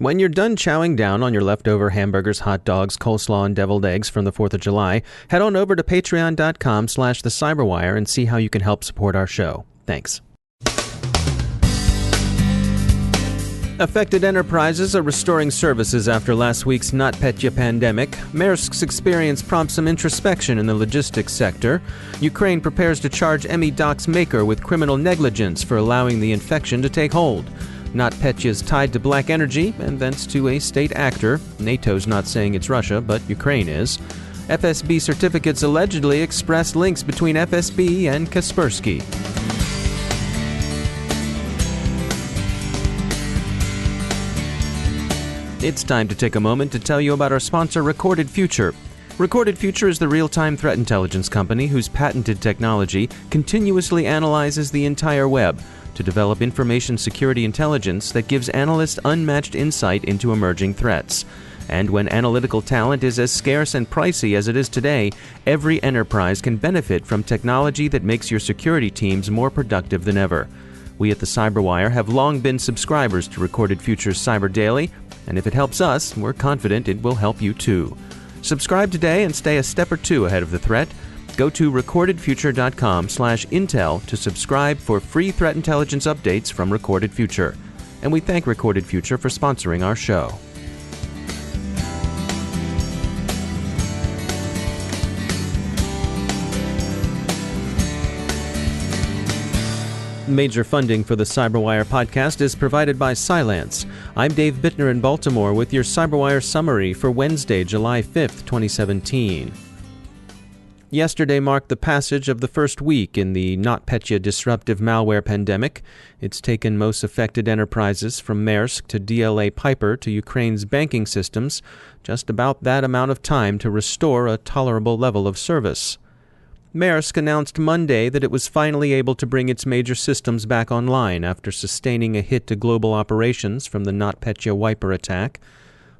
When you're done chowing down on your leftover hamburgers, hot dogs, coleslaw, and deviled eggs from the 4th of July, head on over to patreon.com/thecyberwire and see how you can help support our show. Thanks. Affected enterprises are restoring services after last week's NotPetya pandemic. Maersk's experience prompts some introspection in the logistics sector. Ukraine prepares to charge Doc's maker with criminal negligence for allowing the infection to take hold. NotPetya is tied to BlackEnergy and thence to a state actor. NATO's not saying it's Russia, but Ukraine is. FSB certificates allegedly express links between FSB and Kaspersky. It's time to take a moment to tell you about our sponsor, Recorded Future. Recorded Future is the real-time threat intelligence company whose patented technology continuously analyzes the entire web to develop information security intelligence that gives analysts unmatched insight into emerging threats. And when analytical talent is as scarce and pricey as it is today, every enterprise can benefit from technology that makes your security teams more productive than ever. We at the Cyberwire have long been subscribers to Recorded Future's Cyber Daily, and if it helps us, we're confident it will help you too. Subscribe today and stay a step or two ahead of the threat. Go to recordedfuture.com/intel to subscribe for free threat intelligence updates from Recorded Future. And we thank Recorded Future for sponsoring our show. Major funding for the Cyberwire podcast is provided by Cylance. I'm Dave Bittner in Baltimore with your Cyberwire summary for Wednesday, July 5th, 2017. Yesterday marked the passage of the first week in the NotPetya disruptive malware pandemic. It's taken most affected enterprises from Maersk to DLA Piper to Ukraine's banking systems just about that amount of time to restore a tolerable level of service. Maersk announced Monday that it was finally able to bring its major systems back online after sustaining a hit to global operations from the NotPetya wiper attack.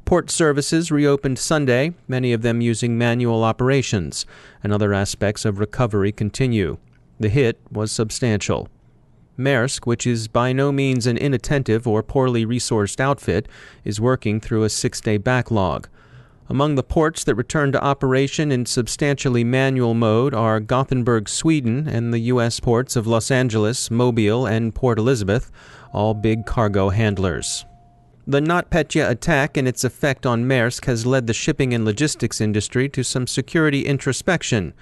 Port services reopened Sunday, many of them using manual operations, and other aspects of recovery continue. The hit was substantial. Maersk, which is by no means an inattentive or poorly resourced outfit, is working through a 6-day backlog. Among the ports that returned to operation in substantially manual mode are Gothenburg, Sweden, and the U.S. ports of Los Angeles, Mobile, and Port Elizabeth, all big cargo handlers. The NotPetya attack and its effect on Maersk has led the shipping and logistics industry to some security introspection.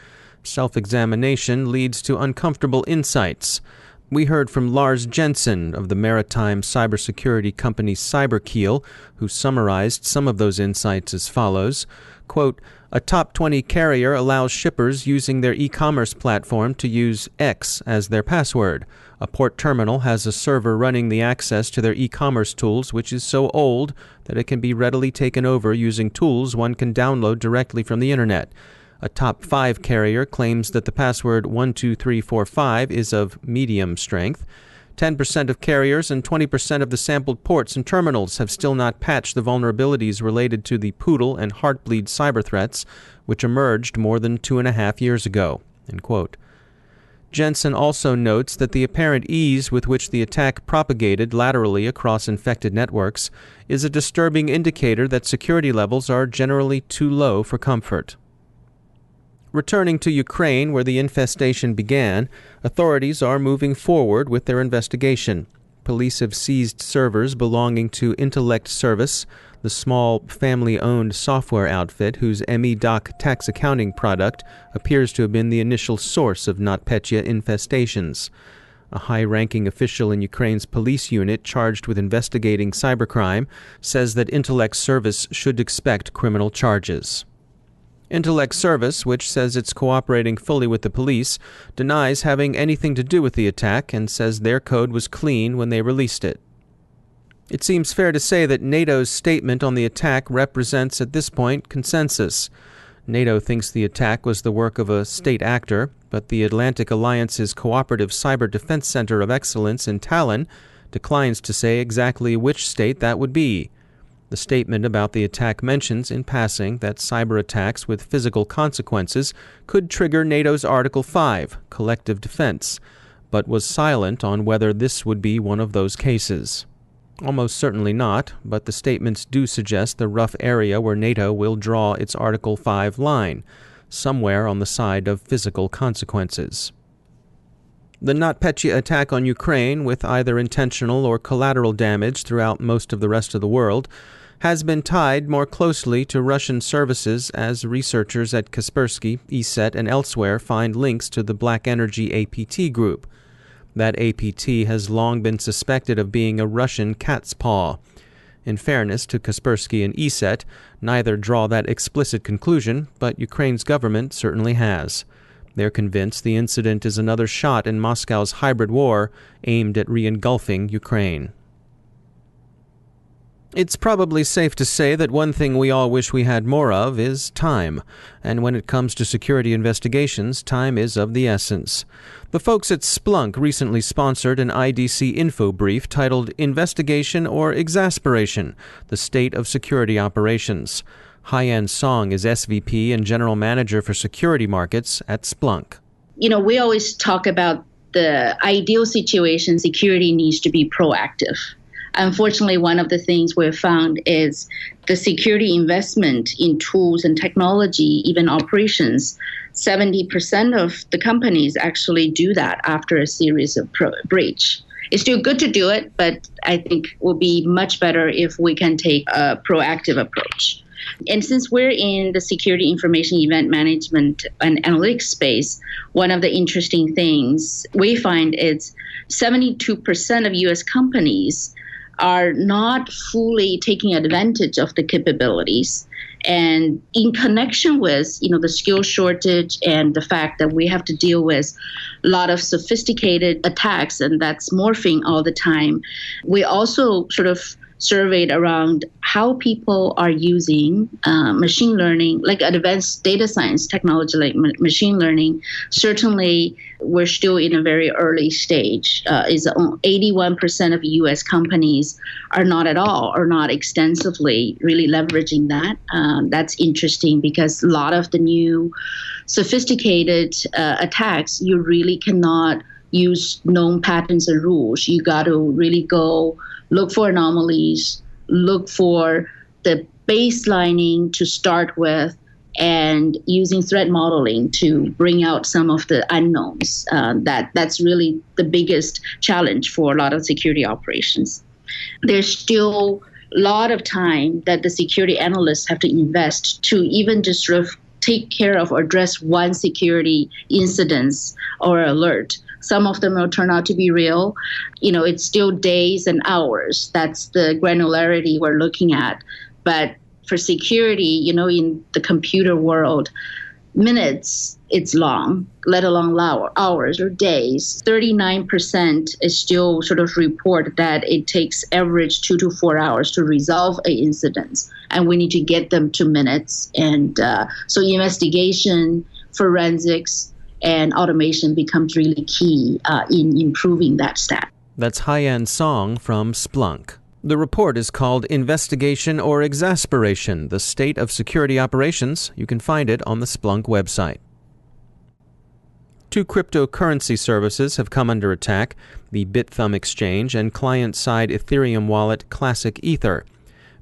Self-examination leads to uncomfortable insights. We heard from Lars Jensen of the maritime cybersecurity company Cyberkeel, who summarized some of those insights as follows. Quote, a top 20 carrier allows shippers using their e-commerce platform to use X as their password. A port terminal has a server running the access to their e-commerce tools, which is so old that it can be readily taken over using tools one can download directly from the internet. A top 5 carrier claims that the password 12345 is of medium strength. 10% of carriers and 20% of the sampled ports and terminals have still not patched the vulnerabilities related to the Poodle and Heartbleed cyber threats, which emerged more than 2.5 years ago. End quote. Jensen also notes that the apparent ease with which the attack propagated laterally across infected networks is a disturbing indicator that security levels are generally too low for comfort. Returning to Ukraine, where the infestation began, authorities are moving forward with their investigation. Police have seized servers belonging to Intellect Service, the small family-owned software outfit whose Doc tax accounting product appears to have been the initial source of NotPetya infestations. A high-ranking official in Ukraine's police unit charged with investigating cybercrime says that Intellect Service should expect criminal charges. Intellect Service, which says it's cooperating fully with the police, denies having anything to do with the attack and says their code was clean when they released it. It seems fair to say that NATO's statement on the attack represents, at this point, consensus. NATO thinks the attack was the work of a state actor, but the Atlantic Alliance's Cooperative Cyber Defense Center of Excellence in Tallinn declines to say exactly which state that would be. The statement about the attack mentions in passing that cyber attacks with physical consequences could trigger NATO's Article 5, collective defense, but was silent on whether this would be one of those cases. Almost certainly not, but the statements do suggest the rough area where NATO will draw its Article 5 line, somewhere on the side of physical consequences. The NotPetya attack on Ukraine, with either intentional or collateral damage throughout most of the rest of the world, has been tied more closely to Russian services as researchers at Kaspersky, ESET, and elsewhere find links to the BlackEnergy APT group. That APT has long been suspected of being a Russian cat's paw. In fairness to Kaspersky and ESET, neither draw that explicit conclusion, but Ukraine's government certainly has. They're convinced the incident is another shot in Moscow's hybrid war aimed at re-engulfing Ukraine. It's probably safe to say that one thing we all wish we had more of is time. And when it comes to security investigations, time is of the essence. The folks at Splunk recently sponsored an IDC info brief titled Investigation or Exasperation, the State of Security Operations. Haiyan Song is SVP and General Manager for Security Markets at Splunk. We always talk about the ideal situation, security needs to be proactive. Unfortunately, one of the things we've found is the security investment in tools and technology, even operations, 70% of the companies actually do that after a series of breach. It's still good to do it, but I think it will be much better if we can take a proactive approach. And since we're in the security information event management and analytics space, one of the interesting things we find is 72% of U.S. companies are not fully taking advantage of the capabilities. And in connection with, the skill shortage and the fact that we have to deal with a lot of sophisticated attacks, and that's morphing all the time, we also sort of surveyed around how people are using machine learning, like advanced data science technology, like machine learning. Certainly, we're still in a very early stage. 81% of U.S. companies are not at all or not extensively really leveraging that. That's interesting because a lot of the new sophisticated attacks, you really cannot use known patterns and rules. You got to really go look for anomalies, look for the baselining to start with, and using threat modeling to bring out some of the unknowns. That's really the biggest challenge for a lot of security operations. There's still a lot of time that the security analysts have to invest to even just sort of take care of or address one security incident or alert. Some of them will turn out to be real. It's still days and hours. That's the granularity we're looking at. But for security, in the computer world, minutes, it's long, let alone hours or days. 39% is still sort of report that it takes average 2 to 4 hours to resolve an incident. And we need to get them to minutes. And so investigation, forensics, and automation becomes really key in improving that stat. That's Haiyan Song from Splunk. The report is called Investigation or Exasperation, the State of Security Operations. You can find it on the Splunk website. Two cryptocurrency services have come under attack, the BitThumb exchange and client-side Ethereum wallet Classic Ether.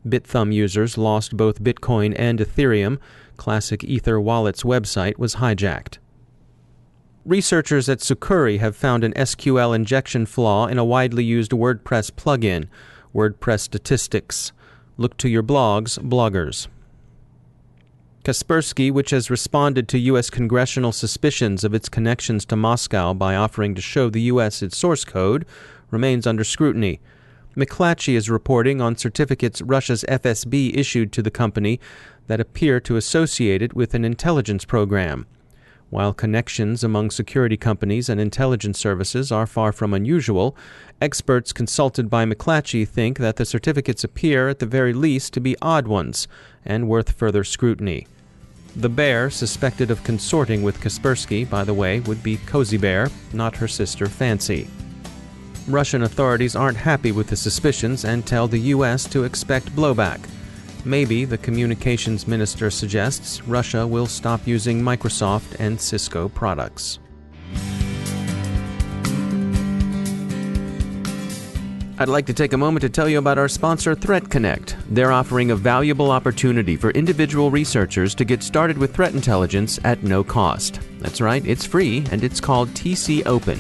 BitThumb users lost both Bitcoin and Ethereum. Classic Ether wallet's website was hijacked. Researchers at Sucuri have found an SQL injection flaw in a widely used WordPress plugin, WordPress Statistics. Look to your blogs, bloggers. Kaspersky, which has responded to U.S. congressional suspicions of its connections to Moscow by offering to show the U.S. its source code, remains under scrutiny. McClatchy is reporting on certificates Russia's FSB issued to the company that appear to associate it with an intelligence program. While connections among security companies and intelligence services are far from unusual, experts consulted by McClatchy think that the certificates appear, at the very least, to be odd ones and worth further scrutiny. The bear suspected of consorting with Kaspersky, by the way, would be Cozy Bear, not her sister Fancy. Russian authorities aren't happy with the suspicions and tell the U.S. to expect blowback. Maybe, the communications minister suggests, Russia will stop using Microsoft and Cisco products. I'd like to take a moment to tell you about our sponsor, Threat Connect. They're offering a valuable opportunity for individual researchers to get started with threat intelligence at no cost. That's right, it's free, and it's called TC Open.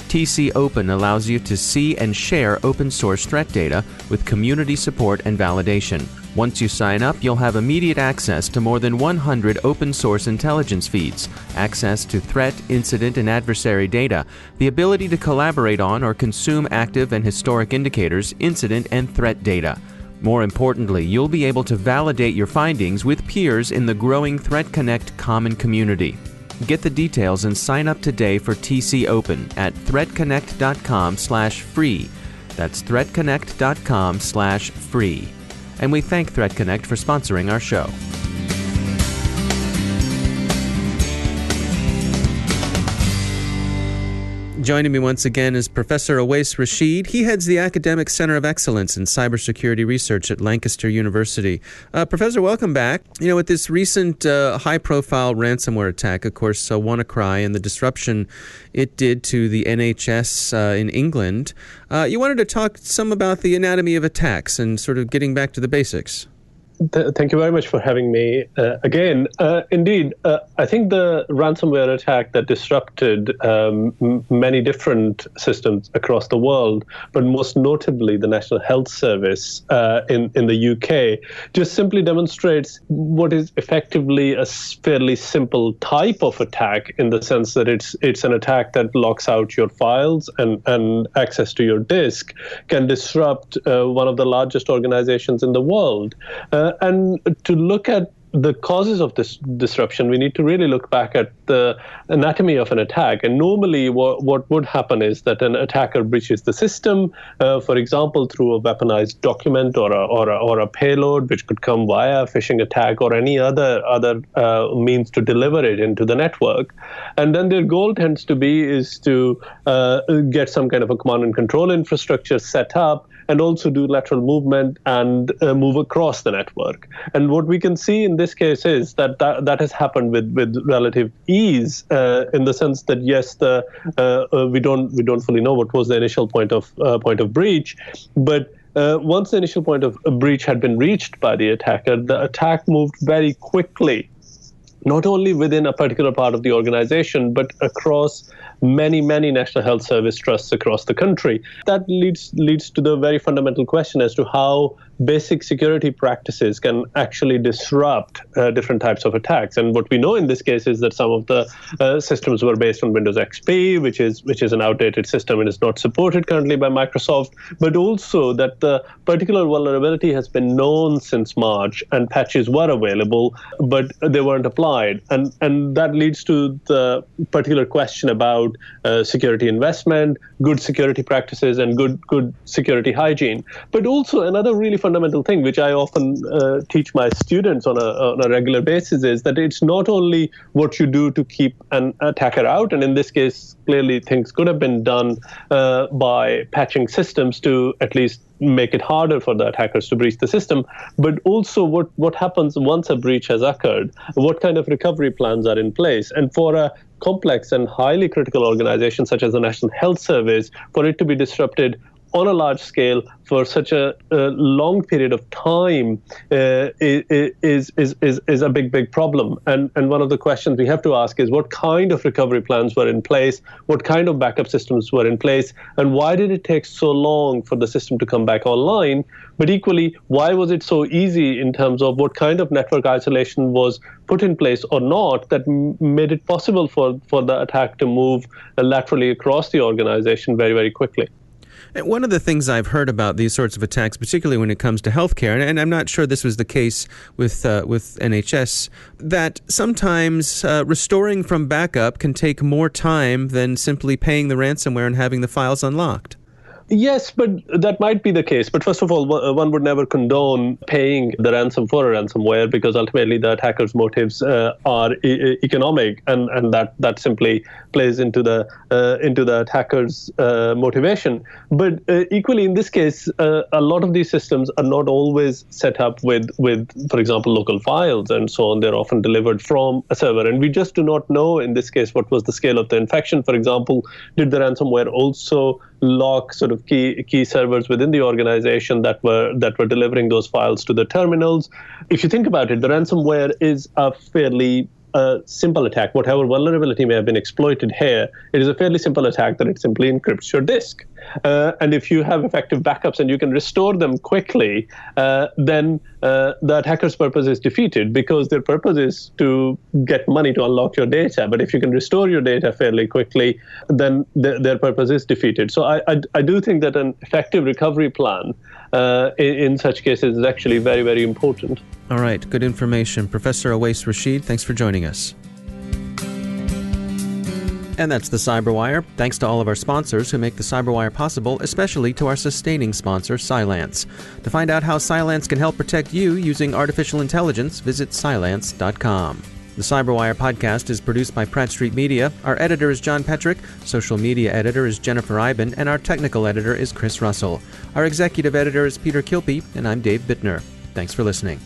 TC Open allows you to see and share open source threat data with community support and validation. Once you sign up, you'll have immediate access to more than 100 open source intelligence feeds, access to threat, incident, and adversary data, the ability to collaborate on or consume active and historic indicators, incident, and threat data. More importantly, you'll be able to validate your findings with peers in the growing Threat Connect common community. Get the details and sign up today for TC Open at threatconnect.com/free. That's threatconnect.com/free. And we thank Threat Connect for sponsoring our show. Joining me once again is Professor Rashid. He heads the Academic Center of Excellence in Cybersecurity Research at Lancaster University. Professor, welcome back. With this recent high-profile ransomware attack, of course, WannaCry and the disruption it did to the NHS in England, you wanted to talk some about the anatomy of attacks and sort of getting back to the basics. Thank you very much for having me again. Indeed, I think the ransomware attack that disrupted many different systems across the world, but most notably the National Health Service in the UK, just simply demonstrates what is effectively a fairly simple type of attack, in the sense that it's an attack that locks out your files and access to your disk, can disrupt one of the largest organizations in the world. And to look at the causes of this disruption, we need to really look back at the anatomy of an attack. And normally what would happen is that an attacker breaches the system, for example, through a weaponized document or a payload, which could come via a phishing attack or any other means to deliver it into the network. And then their goal tends to be is to get some kind of a command and control infrastructure set up, and also do lateral movement and move across the network. And what we can see in this case is that has happened with relative ease, in the sense that yes, we don't fully know what was the initial point of breach, but once the initial point of breach had been reached by the attacker, the attack moved very quickly, not only within a particular part of the organization, but across many National Health Service trusts across the country. That leads to the very fundamental question as to how basic security practices can actually disrupt different types of attacks. And what we know in this case is that some of the systems were based on Windows XP, which is an outdated system and is not supported currently by Microsoft, but also that the particular vulnerability has been known since March and patches were available, but they weren't applied. And that leads to the particular question about security investment, good security practices, and good security hygiene. But also another really fundamental thing, which I often teach my students on a regular basis, is that it's not only what you do to keep an attacker out, and in this case, clearly things could have been done by patching systems to at least make it harder for the attackers to breach the system, but also what happens once a breach has occurred, what kind of recovery plans are in place. And for a complex and highly critical organization such as the National Health Service, for it to be disrupted on a large scale for such a long period of time is a big problem. And one of the questions we have to ask is what kind of recovery plans were in place, what kind of backup systems were in place, and why did it take so long for the system to come back online? But equally, why was it so easy in terms of what kind of network isolation was put in place or not that made it possible for the attack to move laterally across the organization very quickly? One of the things I've heard about these sorts of attacks, particularly when it comes to healthcare, and I'm not sure this was the case with NHS, that sometimes restoring from backup can take more time than simply paying the ransomware and having the files unlocked. Yes, but that might be the case. But first of all, one would never condone paying the ransom for a ransomware, because ultimately the attacker's motives are economic, and that simply plays into the attacker's motivation. But equally, in this case, a lot of these systems are not always set up with, for example, local files and so on. They're often delivered from a server, and we just do not know in this case what was the scale of the infection. For example, did the ransomware also lock sort of key servers within the organization that were delivering those files to the terminals. If you think about it, the ransomware is a fairly simple attack. Whatever vulnerability may have been exploited here, it is a fairly simple attack that it simply encrypts your disk. And if you have effective backups and you can restore them quickly, then the attacker's purpose is defeated, because their purpose is to get money to unlock your data. But if you can restore your data fairly quickly, then their purpose is defeated. So I do think that an effective recovery plan in such cases is actually very, very important. All right, good information. Professor Rashid, thanks for joining us. And that's the Cyberwire. Thanks to all of our sponsors who make the Cyberwire possible, especially to our sustaining sponsor, Cylance. To find out how Cylance can help protect you using artificial intelligence, visit Cylance.com. The Cyberwire podcast is produced by Pratt Street Media. Our editor is John Petrick, social media editor is Jennifer Iben, and our technical editor is Chris Russell. Our executive editor is Peter Kilpe, and I'm Dave Bittner. Thanks for listening.